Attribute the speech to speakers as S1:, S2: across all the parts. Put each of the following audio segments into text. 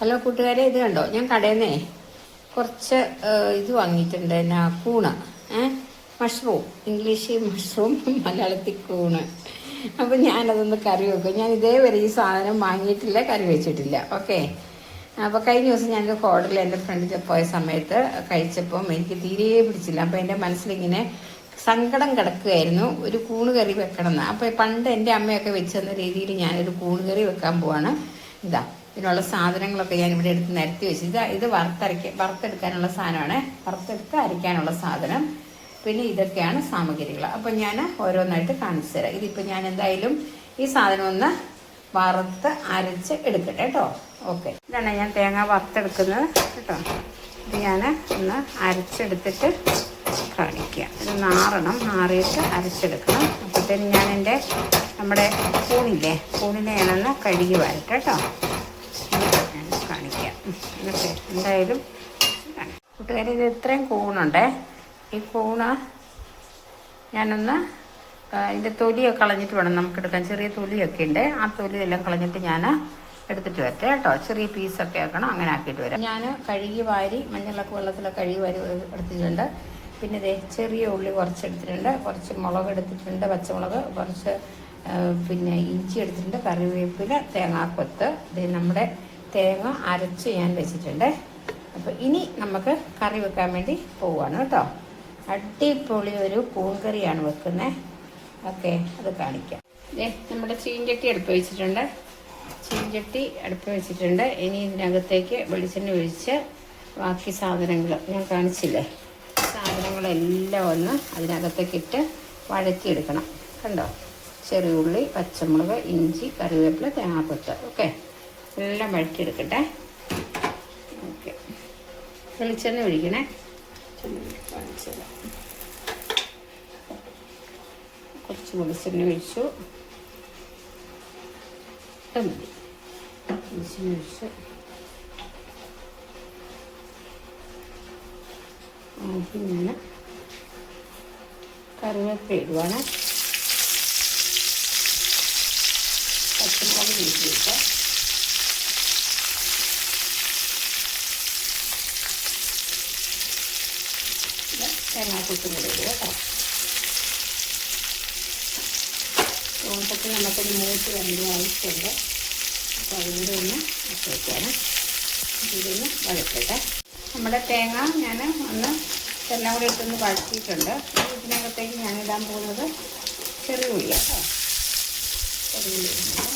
S1: Hello കൂട്ടുകാരെ, ഇത് കണ്ടോ, ഞാൻ കടയിൽ നിന്നേ കുറച്ച് ഇത് വാങ്ങിയിട്ടുണ്ട്. എന്നാ കൂണ്, മഷ്റൂം, ഇംഗ്ലീഷ് മഷ്റൂം, മലയാളത്തിൽ കൂണ്. അപ്പം ഞാനതൊന്ന് കറി വെക്കും. ഞാൻ ഇതേവരെ ഈ സാധനം വാങ്ങിയിട്ടില്ല, കറി വെച്ചിട്ടില്ല. ഓക്കെ. അപ്പോൾ കഴിഞ്ഞ ദിവസം ഞാനൊരു ഹോട്ടലിൽ എൻ്റെ ഫ്രണ്ട് പോയ സമയത്ത് കഴിച്ചപ്പം എനിക്ക് തീരെ പിടിച്ചില്ല. അപ്പോൾ എൻ്റെ മനസ്സിലിങ്ങനെ സങ്കടം കിടക്കുകയായിരുന്നു, ഒരു കൂണ് കറി വെക്കണം എന്ന്. അപ്പോൾ പണ്ട് എൻ്റെ അമ്മയൊക്കെ വെച്ചെന്ന രീതിയിൽ ഞാനൊരു കൂണ് കറി വെക്കാൻ പോവാണ്. ഇതാ ഇതിനുള്ള സാധനങ്ങളൊക്കെ ഞാൻ ഇവിടെ എടുത്ത് നിരത്തി വെച്ച്. ഇത് വറുത്തെടുക്കാനുള്ള സാധനമാണ്, വറുത്തെടുത്ത് അരയ്ക്കാനുള്ള സാധനം. പിന്നെ ഇതൊക്കെയാണ് സാമഗ്രികൾ. അപ്പം ഞാൻ ഓരോന്നായിട്ട് കാണിച്ചു തരാം. ഇതിപ്പോൾ ഞാൻ എന്തായാലും ഈ സാധനം ഒന്ന് വറുത്ത് അരച്ച് എടുക്കട്ടെ കേട്ടോ. ഓക്കെ, ഇതാണ് ഞാൻ തേങ്ങ വറുത്തെടുക്കുന്നത് കേട്ടോ. ഇത് ഞാൻ ഒന്ന് അരച്ചെടുത്തിട്ട് കാണിക്കുക. ഇത് നാറിയിട്ട് അരച്ചെടുക്കണം. അപ്പോഴത്തേനും ഞാൻ നമ്മുടെ കൂണിനെ ഞാനൊന്ന് കഴുകി വരട്ടെ കേട്ടോ. ഞാൻ കാണിക്കാം. എന്നിട്ട് എന്തായാലും കൂട്ടുകാരി, ഇത് ഇത്രയും കൂണുണ്ടേ. ഈ കൂണ് ഞാനൊന്ന് ഇതിൻ്റെ തൊലിയൊക്കെ കളഞ്ഞിട്ട് വേണം നമുക്കെടുക്കാൻ. ചെറിയ തൊലിയൊക്കെ ഉണ്ട്. ആ തൊലിയെല്ലാം കളഞ്ഞിട്ട് ഞാൻ എടുത്തിട്ട് വരട്ടെ കേട്ടോ. ചെറിയ പീസൊക്കെ ആക്കണം, അങ്ങനെ ആക്കിയിട്ട് വരാം. ഞാൻ കഴുകി വാരി മഞ്ഞളൊക്കെ വെള്ളത്തിലൊക്കെ കഴുകി വാരി എടുത്തിട്ടുണ്ട്. പിന്നെ ഇതേ ചെറിയ ഉള്ളി കുറച്ച് എടുത്തിട്ടുണ്ട്, കുറച്ച് മുളക് എടുത്തിട്ടുണ്ട്, പച്ചമുളക് കുറച്ച്, പിന്നെ ഇഞ്ചി എടുത്തിട്ടുണ്ട്, കറിവേപ്പില, തേങ്ങാക്കൊത്ത്. ഇത് നമ്മുടെ തേങ്ങ അരച്ച് ഞാൻ വെച്ചിട്ടുണ്ട്. അപ്പോൾ ഇനി നമുക്ക് കറി വെക്കാൻ വേണ്ടി പോവുകയാണ് കേട്ടോ. അടിപൊളി ഒരു കൂൺകറിയാണ് വെക്കുന്നത്. ഓക്കെ, അത് കാണിക്കാം. നമ്മുടെ ചീഞ്ചട്ടി അടുപ്പ് വെച്ചിട്ടുണ്ട്. ഇനി ഇതിനകത്തേക്ക് വെളിച്ചെണ്ണ ഒഴിച്ച് ബാക്കി സാധനങ്ങൾ ഞാൻ കാണിച്ചില്ലേ, സാധനങ്ങളെല്ലാം ഒന്ന് അതിനകത്തേക്ക് ഇട്ട് വഴറ്റിയെടുക്കണം. കണ്ടോ, ചെറിയ ഉള്ളി, പച്ചമുളക്, ഇഞ്ചി, കറിവേപ്പില, തേങ്ങാക്കൊത്ത്. ഓക്കെ, എല്ലാം വഴറ്റിയെടുക്കട്ടെ. ഓക്കെ, വെളിച്ചെണ്ണ ഒഴിക്കണേ. കാണിച്ചത് കുറച്ച് വെളിച്ചെണ്ണ ഒഴിച്ചു. മതി, വെളിച്ചെണ്ണ ഒഴിച്ചു. ആദ്യം ഞാൻ കറിവേപ്പില ഇടുവാണ്. പച്ചമുളക് വീട്ടിലിട്ട് തേങ്ങാക്കൊത്തും കൂടെ ഇടുക കേട്ടോ. തോട്ടത്തിൽ നമുക്കൊരു മൂത്ത് രണ്ട് ആവശ്യമുണ്ട്. അപ്പോൾ അതുകൂടെ ഒന്ന് വയ്ക്കാണ്. ഇതൊന്ന് വഴക്കട്ടെ. നമ്മുടെ തേങ്ങ ഞാൻ ഒന്ന് എല്ലാം കൂടെ ഇട്ടൊന്ന് വഴറ്റിയിട്ടുണ്ട്. ഇതിനകത്തേക്ക് ഞാനിടാൻ പോകുന്നത് ചെറിയ ഉള്ളിയാണ് കേട്ടോ. ചെറിയ ഉള്ളി ഇടുന്നത്.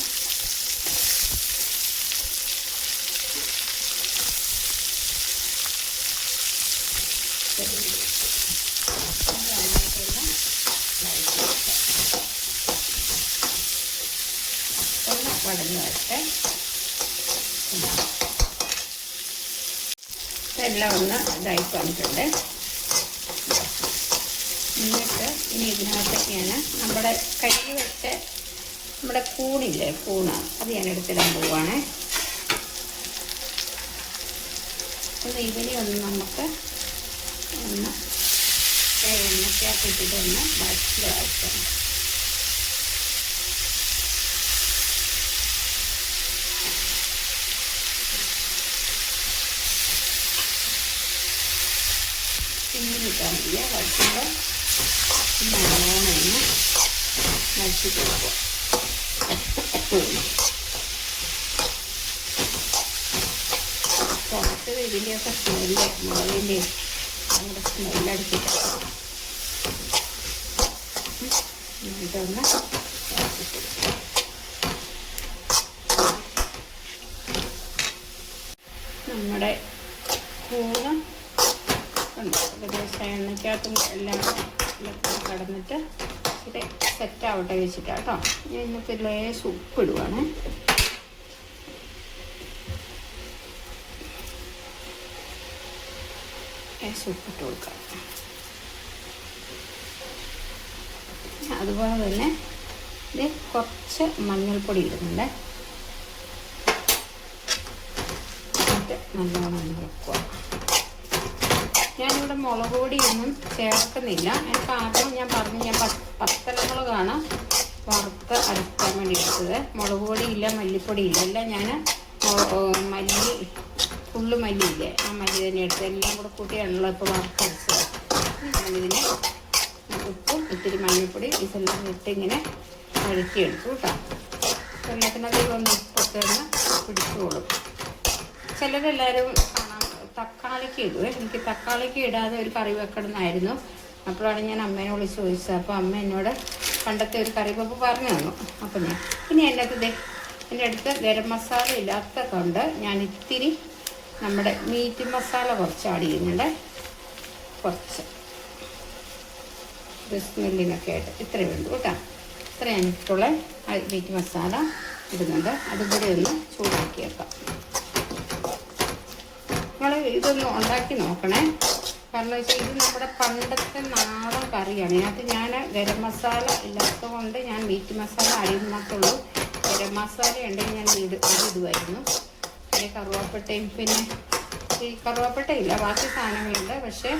S1: ഒന്ന് വടഞ്ഞ് വരട്ടെ. ഇതെല്ലാം ഒന്ന് ഇതായി വന്നിട്ടുണ്ട്. എന്നിട്ട് ഇനി ഇതിനകത്തേക്ക് ഞാൻ നമ്മുടെ കഴുകി വെച്ച നമ്മുടെ കൂണ് അത് ഞാൻ എടുത്തിടാൻ പോവുകയാണ്. ഒന്ന് ഇതിനെ ഒന്ന് നമുക്ക് ഒന്ന് എണ്ണയ്ക്കകത്തിട്ടിട്ട് ഒന്ന് വഴറ്റാം. പിന്നിട്ടാൽ മതിയ വഴറ്റുമ്പോൾ നല്ലോണം ഒന്ന് വഴറ്റി കൊടുക്കുക. പുറത്ത് ഇതിൻ്റെയൊക്കെ സ്മെല്ല്, മുളകിൻ്റെയും നമ്മുടെ സ്മെല്ലടിച്ചിട്ട് ഇതൊന്ന് നമ്മുടെ കൂണ് ഏകദേശം എണ്ണയ്ക്കകത്തും എല്ലാം കടന്നിട്ട് ഇത് സെറ്റാവട്ടെ വെച്ചിട്ടാണ് കേട്ടോ. ഞാൻ ഇന്നിപ്പോൾ ലേശം ഉപ്പിടുവാണ്. ഉപ്പിട്ട് കൊടുക്കാം. അതുപോലെ തന്നെ ഇത് കുറച്ച് മഞ്ഞൾപ്പൊടി ഇടുന്നുണ്ട്. എന്നിട്ട് നല്ലോണം വെക്കുക. ഞാനിവിടെ മുളക് പൊടിയൊന്നും ചേർക്കുന്നില്ല. കാരണം ഞാൻ പത്തലമുളകാണ് വറുത്ത് അരക്കാൻ വേണ്ടി എടുത്തത്. മുളക് പൊടിയില്ല, മല്ലിപ്പൊടിയില്ല, എല്ലാം ഞാൻ മല്ലി, ഫുള്ള് മല്ലിയില്ലേ, ആ മല്ലി തന്നെ എടുത്ത് എല്ലാം കൂടെ കൂട്ടിയാണല്ലോ ഇപ്പോൾ വറുത്തരച്ചത്. ഞാനിതിന് ഉപ്പും ഇത്തിരി മഞ്ഞൾപ്പൊടി ഇതെല്ലാം ഇട്ട് ഇങ്ങനെ വഴറ്റിയെടുത്തു കേട്ടോ. വെള്ളത്തിനധികം ഒന്ന് ഉപ്പൊക്കെ ഒന്ന് പിടിച്ചോളും. ചിലരെല്ലാവരും കാണാം തക്കാളിക്ക് ഇടുവേ. എനിക്ക് തക്കാളിക്ക് ഇടാതെ ഒരു കറി വെക്കണമെന്നായിരുന്നു. അപ്പോഴാണ് ഞാൻ അമ്മേനെ വിളിച്ച് ചോദിച്ചത്. അപ്പോൾ അമ്മ എന്നോട് പണ്ടത്തെ ഒരു കറി വെപ്പ് പറഞ്ഞു തന്നു. അപ്പോൾ ഞാൻ ഇനി എൻ്റെ അടുത്ത് ഗരം മസാല ഇല്ലാത്ത കൊണ്ട് ഞാൻ ഇത്തിരി നമ്മുടെ മീറ്റ് മസാല കുറച്ച് ആഡ് ചെയ്യുന്നുണ്ട്. കുറച്ച് ഒരു സ്മെല്ലിനൊക്കെ ആയിട്ട് ഇത്രയും വേണ്ടു കേട്ടോ. ഇത്ര ഞാനിട്ടുള്ള മീറ്റ് മസാല ഇടുന്നുണ്ട്. അതും കൂടി ഒന്ന് ചൂടാക്കി വെക്കാം. നിങ്ങൾ ഇതൊന്ന് ഉണ്ടാക്കി നോക്കണേ. കാരണം വെച്ചാൽ ഇത് നമ്മുടെ പണ്ടത്തെ നാടൻ കറിയാണ്. ഇതിനകത്ത് ഞാൻ ഗരം മസാല ഇല്ലാത്തത് കൊണ്ട് ഞാൻ മീറ്റ് മസാല അരിയുന്നത്തുള്ളൂ. ഗരം മസാല ഉണ്ടെങ്കിൽ ഞാൻ ഇടുമായിരുന്നു. പിന്നെ കറുവാപ്പട്ടയും, പിന്നെ ഈ കറുവാപ്പട്ടയില്ല, ബാക്കി സാധനങ്ങളുണ്ട്. പക്ഷേ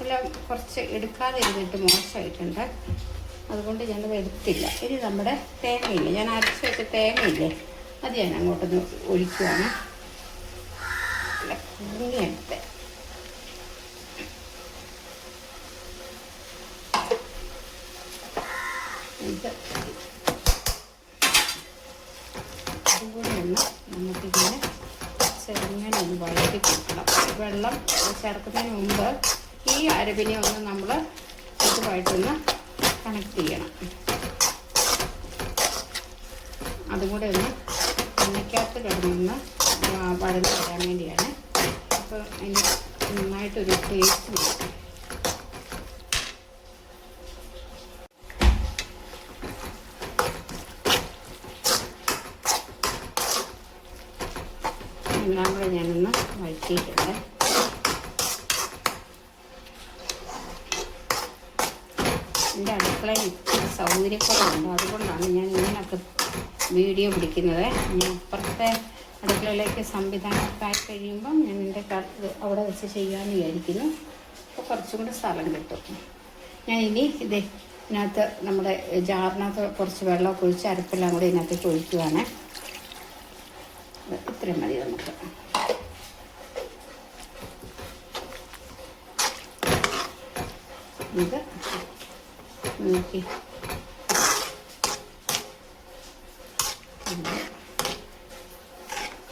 S1: എല്ലാം കുറച്ച് എടുക്കാതെ ഇരുന്നിട്ട് മോശമായിട്ടുണ്ട്. അതുകൊണ്ട് ഞാനത് എടുത്തില്ല. ഇനി നമ്മുടെ തേങ്ങയില്ലേ, ഞാൻ അരച്ച് വെച്ച തേങ്ങയില്ലേ, അത് ഞാൻ അങ്ങോട്ടൊന്ന് ഒഴിക്കുവാണ്. നല്ല കുഞ്ഞെടുത്ത് അതുകൂടി ഒന്ന് നമുക്കിങ്ങനെ ചെറുങ്ങനെ ഒന്ന് വഴറ്റി കൊടുക്കണം. വെള്ളം ചേർക്കുന്നതിന് മുമ്പ് ഈ അരവിനെ ഒന്ന് നമ്മൾ ഇതുമായിട്ടൊന്ന് കണക്ട് ചെയ്യണം. അതും കൂടെ ഒന്ന് എണ്ണയ്ക്കകത്ത് കിടന്നൊന്ന് വഴന്ന് വരാൻ വേണ്ടിയാണ്. അപ്പോൾ അതിന് നന്നായിട്ടൊരു ടേസ്റ്റ് കിട്ടും. എല്ലാം കൂടെ ഞാനൊന്ന് വഴറ്റിയിട്ടുണ്ട്. എൻ്റെ അടുക്കളയിൽ ഇത്തിരി സൗകര്യക്കുറവുണ്ട്. അതുകൊണ്ടാണ് ഞാൻ ഇങ്ങനെയൊക്കെ വീഡിയോ പിടിക്കുന്നത്. ഞാൻ അപ്പുറത്തെ അടുക്കളയിലേക്ക് സംവിധാനമൊക്കെ കഴിയുമ്പം ഞാൻ എൻ്റെ അവിടെ വെച്ച് ചെയ്യാമെന്ന് വിചാരിക്കുന്നു. അപ്പോൾ കുറച്ചും കൂടെ സ്ഥലം കിട്ടും. ഞാൻ ഇനി ഇതിനകത്ത് നമ്മുടെ ജാറിനകത്ത് കുറച്ച് വെള്ളമൊക്കെ ഒഴിച്ച് അരപ്പെല്ലാം കൂടി ഇതിനകത്തേക്ക് ഒഴിക്കുവാണ്. ഇത്രയും മതി നമുക്ക്. ഇത് നോക്കി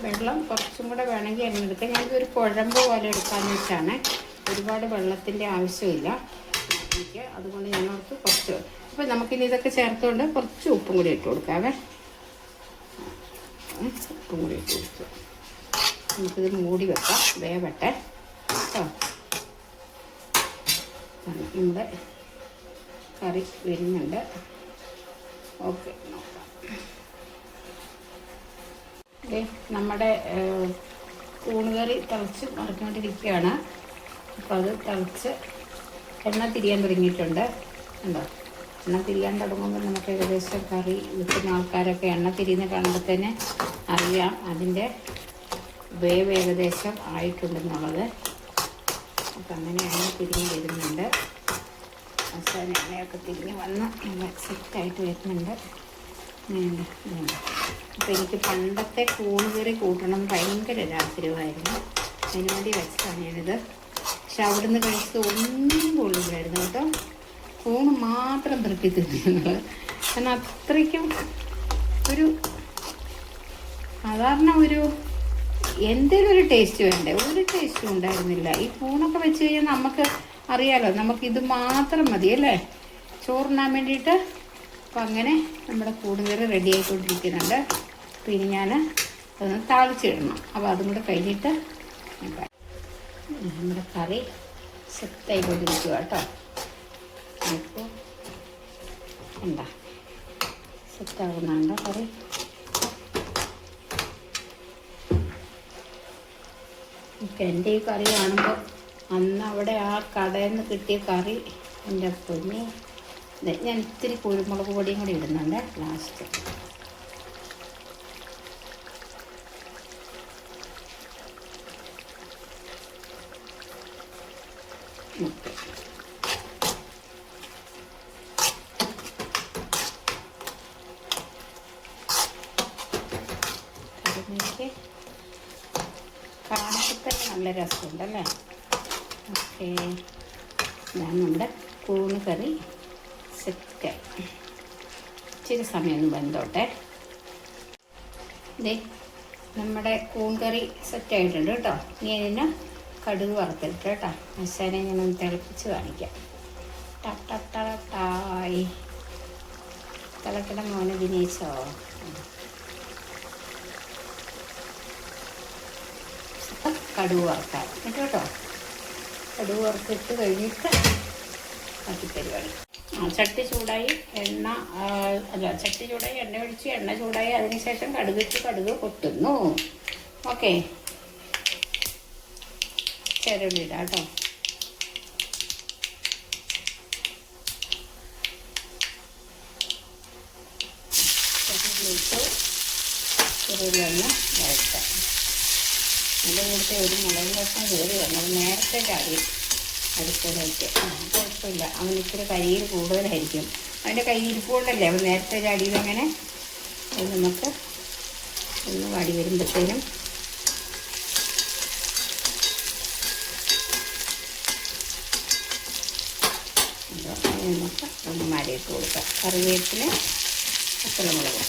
S1: വെള്ളം കുറച്ചും കൂടെ വേണമെങ്കിൽ എണ്ണ എടുക്കാം. ഞാനിതൊരു കുഴമ്പ് പോലെ എടുക്കാമെന്ന് വെച്ചാണ്. ഒരുപാട് വെള്ളത്തിൻ്റെ ആവശ്യമില്ല എനിക്ക്. അതുകൊണ്ട് ഞാൻ ഓർത്ത് കുറച്ച്. അപ്പോൾ നമുക്കിനി ഇതൊക്കെ ചേർത്തുകൊണ്ട് കുറച്ച് ഉപ്പും കൂടി ഇട്ട് കൊടുക്കാവേ. ഉപ്പും കൂടി ഇട്ട് കൊടുത്തു. നമുക്കിത് മൂടി വെക്കാം, വേവട്ടെ കേട്ടോ. നമ്മുടെ കറി വരുന്നുണ്ട്. ഓക്കെ, നോക്കാം. നമ്മുടെ കൂണുകറി തിളച്ച് മറിഞ്ഞുകൊണ്ടിരിക്കുകയാണ്. അപ്പോൾ അത് തിളച്ച് എണ്ണ തിരിയാൻ തുടങ്ങിയിട്ടുണ്ട്. ഉണ്ടോ? എണ്ണ തിരിയാൻ തുടങ്ങുമ്പോൾ നമുക്ക് ഏകദേശം കറി വെക്കുന്ന ആൾക്കാരൊക്കെ എണ്ണ തിരിയുന്ന കാണുമ്പോൾ തന്നെ അറിയാം അതിൻ്റെ വേവ് ഏകദേശം ആയിട്ടുണ്ടെന്നുള്ളത്. അപ്പം അങ്ങനെ എണ്ണ തിരിഞ്ഞ് വരുന്നുണ്ട്. അവസാനം എണ്ണയൊക്കെ തിരിഞ്ഞ് വന്ന് നല്ല സെറ്റായിട്ട് വരുന്നുണ്ട്. അപ്പോൾ എനിക്ക് പണ്ടത്തെ കൂണുകറി കൂട്ടണം ഭയങ്കര ആഗ്രഹമായിരുന്നു. അതിനുവേണ്ടി വെച്ചതാണ് ഞാനിത്. പക്ഷെ അവിടുന്ന് കഴിച്ചത് ഒന്നും കൊള്ളില്ലായിരുന്നു കേട്ടോ. കൂണ് മാത്രം തൃപ്തി തിന്നുന്നത്. കാരണം അത്രയ്ക്കും ഒരു സാധാരണ ഒരു എന്തെങ്കിലും ഒരു ടേസ്റ്റ് വേണ്ടേ, ഒരു ടേസ്റ്റും ഉണ്ടായിരുന്നില്ല. ഈ കൂണൊക്കെ വെച്ച് കഴിഞ്ഞാൽ നമുക്ക് അറിയാലോ, നമുക്കിത് മാത്രം മതി അല്ലേ ചോറിനാൻ വേണ്ടിയിട്ട്. അപ്പം അങ്ങനെ നമ്മുടെ കൂണുകറി റെഡി ആയിക്കൊണ്ടിരിക്കുന്നുണ്ട്. പിന്നെ ഞാൻ അതൊന്ന് താളിച്ചിടണം. അപ്പോൾ അതും കൂടെ കഴിഞ്ഞിട്ട് നമ്മുടെ കറി സെറ്റായിക്കൊണ്ടിരിക്കുക കേട്ടോ. അപ്പോൾ എന്താ സെറ്റാകുന്നുണ്ടോ കറി? എൻ്റെ ഈ കറി കാണുമ്പോൾ അന്ന് അവിടെ ആ കടയിൽ നിന്ന് കിട്ടിയ കറി എൻ്റെ പൊന്നി. ഞാൻ ഇത്തിരി കുരുമുളക് പൊടിയും കൂടി ഇടുന്നുണ്ട് ലാസ്റ്റ്. ഓക്കെ, കറിക്ക് കാണുമ്പോൾ തന്നെ നല്ല രസമുണ്ടല്ലേ. ഓക്കെ, ഞാൻ നമ്മുടെ കൂണ് കറി സെറ്റ്. ഇച്ചിരി സമയം ഒന്ന് വെന്തോട്ടെ. ഇതേ നമ്മുടെ കൂൺ കറി സെറ്റായിട്ടുണ്ട് കേട്ടോ. ഇനി അതിന് കടുക് വറുത്തിട്ട് കേട്ടോ. മസാല ഇങ്ങനെ ഒന്ന് തിളപ്പിച്ച് കാണിക്കാം. ടട്ടായി തിളക്കട മോനെ ദിനേശോ. കടുക് വറുക്കാം കേട്ടോ. കടുക് വറുത്തിട്ട് കഴിഞ്ഞിട്ട് ബാക്കി പരിപാടി. ചട്ടി ചൂടായി ചട്ടി ചൂടായി എണ്ണ ഒഴിച്ച് എണ്ണ ചൂടായി അതിനുശേഷം കടുക് പൊട്ടുന്നു. ഓക്കെ, ചെറുള്ളിടാം കേട്ടോ. ചെറുള്ളിട്ട് ചെറുള്ളി ഒന്ന് വഴറ്റാം. അതിൻ്റെ കൂടെ ഒരു മുളക് രസം കയറി വരണം. നേരത്തെ ചാടി അടുത്തതായിട്ട് കുഴപ്പമില്ല. അവനിത്തിരി കരിയിൽ കൂടുതലായിരിക്കും. അവൻ്റെ കയ്യിരിപ്പ് കൊണ്ടല്ലേ അവൻ നേരത്തെ ചാടിയത്. അങ്ങനെ അത് നമുക്ക് ഒന്ന് വാടി വരുമ്പോഴത്തേനും നമുക്ക് ഒന്ന് മാരിയിട്ട് കൊടുക്കാം. കറിവേപ്പില, പച്ചമുളക്.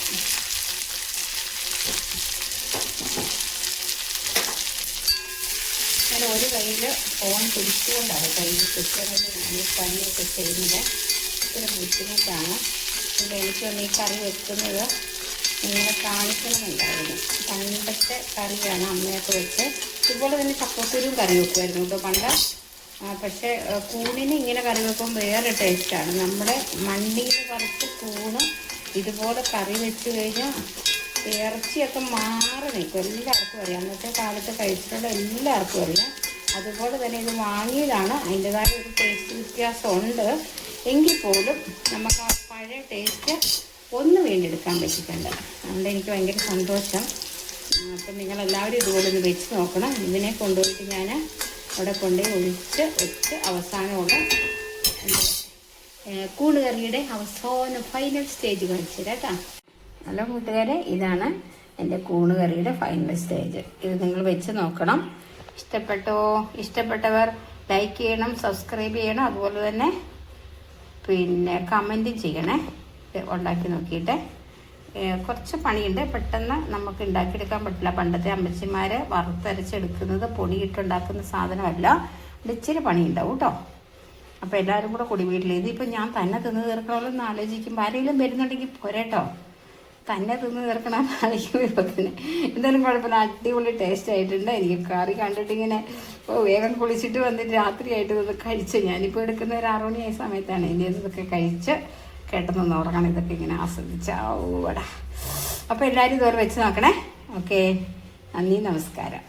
S1: ഞാൻ ഒരു കയ്യിൽ ഫോൺ പിടിച്ചുകൊണ്ടാണ് കയ്യിൽ കിട്ടുന്നത്. ഞാൻ പണിയൊക്കെ ചെയ്യുന്നത് ഇത്ര ബുദ്ധിമുട്ടാണ്. പിന്നെ എനിക്കൊന്ന് ഈ കറി വെക്കുന്നത് നിങ്ങളെ കാണിക്കണമെന്നുണ്ടായിരുന്നു. പണ്ടത്തെ കറിയാണ് അമ്മയൊക്കെ വെച്ച്. ഇതുപോലെ തന്നെ ചക്കക്കുരും കറി വെക്കുമായിരുന്നു കേട്ടോ പണ്ട്. പക്ഷേ കൂണിന് ഇങ്ങനെ കറി വെക്കുമ്പോൾ വേറെ ടേസ്റ്റാണ്. നമ്മുടെ മണ്ണിയിൽ പറിച്ച് കൂണ് ഇതുപോലെ കറി വെച്ച് കഴിഞ്ഞാൽ ഇറച്ചിയൊക്കെ മാറി നിൽക്കും. എല്ലാവർക്കും അറിയാം, അന്നത്തെ കാലത്ത് കഴിച്ചിട്ടുള്ള എല്ലാവർക്കും അറിയാം. അതുപോലെ തന്നെ ഇത് വാങ്ങിയതാണ്. അതിൻ്റെതായ ഒരു ടേസ്റ്റ് വ്യത്യാസമുണ്ട്. എങ്കിൽ പോലും നമുക്ക് ആ പഴയ ടേസ്റ്റ് ഒന്ന് വീണ്ടെടുക്കാൻ പറ്റിയിട്ടുണ്ട്. അതുകൊണ്ട് എനിക്ക് ഭയങ്കര സന്തോഷം. അപ്പം നിങ്ങളെല്ലാവരും ഇതുപോലെ ഒന്ന് വെച്ച് നോക്കണം. ഇതിനെ കൊണ്ടുപോയിട്ട് ഞാൻ അവിടെ കൊണ്ടുപോയി ഒഴിച്ച് അവസാനമുള്ള കൂണ് കറിയുടെ അവസാനം ഫൈനൽ സ്റ്റേജ് കാണിച്ചു കേട്ടോ. ഹലോ കൂട്ടുകാരെ, ഇതാണ് എൻ്റെ കൂണ് കറിയുടെ ഫൈനൽ സ്റ്റേജ്. ഇത് നിങ്ങൾ വെച്ച് നോക്കണം. ഇഷ്ടപ്പെട്ടവർ ലൈക്ക് ചെയ്യണം, സബ്സ്ക്രൈബ് ചെയ്യണം. അതുപോലെ തന്നെ പിന്നെ കമൻറ്റും ചെയ്യണേ. ഉണ്ടാക്കി നോക്കിയിട്ട് കുറച്ച് പണിയുണ്ട്. പെട്ടെന്ന് നമുക്ക് ഉണ്ടാക്കിയെടുക്കാൻ പറ്റില്ല. പണ്ടത്തെ അമ്മച്ചിമാർ വറുത്തരച്ചെടുക്കുന്നത് പൊടിയിട്ടുണ്ടാക്കുന്ന സാധനമല്ല. ഇച്ചിരി പണിയുണ്ടാവും കേട്ടോ. അപ്പോൾ എല്ലാവരും കൂടെ കൂടി വീട്ടിൽ ഇതിപ്പോൾ ഞാൻ തന്നെ തിന്ന് തീർക്കണമല്ലോ എന്ന് ആലോചിക്കുമ്പോൾ ആരെങ്കിലും വരുന്നുണ്ടെങ്കിൽ പോരേട്ടോ. തന്നെ തിന്ന് തീർക്കണം ആലോചിക്കുമ്പോൾ തന്നെ എന്തായാലും കുഴപ്പമില്ല. അടിപൊളി ടേസ്റ്റ് ആയിട്ടുണ്ട്. എനിക്ക് കറി കണ്ടിട്ടിങ്ങനെ വേഗം കുളിച്ചിട്ട് വന്നിട്ട് രാത്രിയായിട്ട് ഇതൊക്കെ കഴിച്ച് ഞാനിപ്പോൾ എടുക്കുന്ന ഒരു 6 മണിയായ സമയത്താണ് ഇനി ഇതൊക്കെ കഴിച്ച് കേട്ടെന്ന് ഉറങ്ങണം. ഇതൊക്കെ ഇങ്ങനെ ആസ്വദിച്ചാവൂടാ. അപ്പോൾ എല്ലാവരും ഇതുവരെ വെച്ച് നോക്കണേ. ഓക്കെ, നന്ദി, നമസ്കാരം.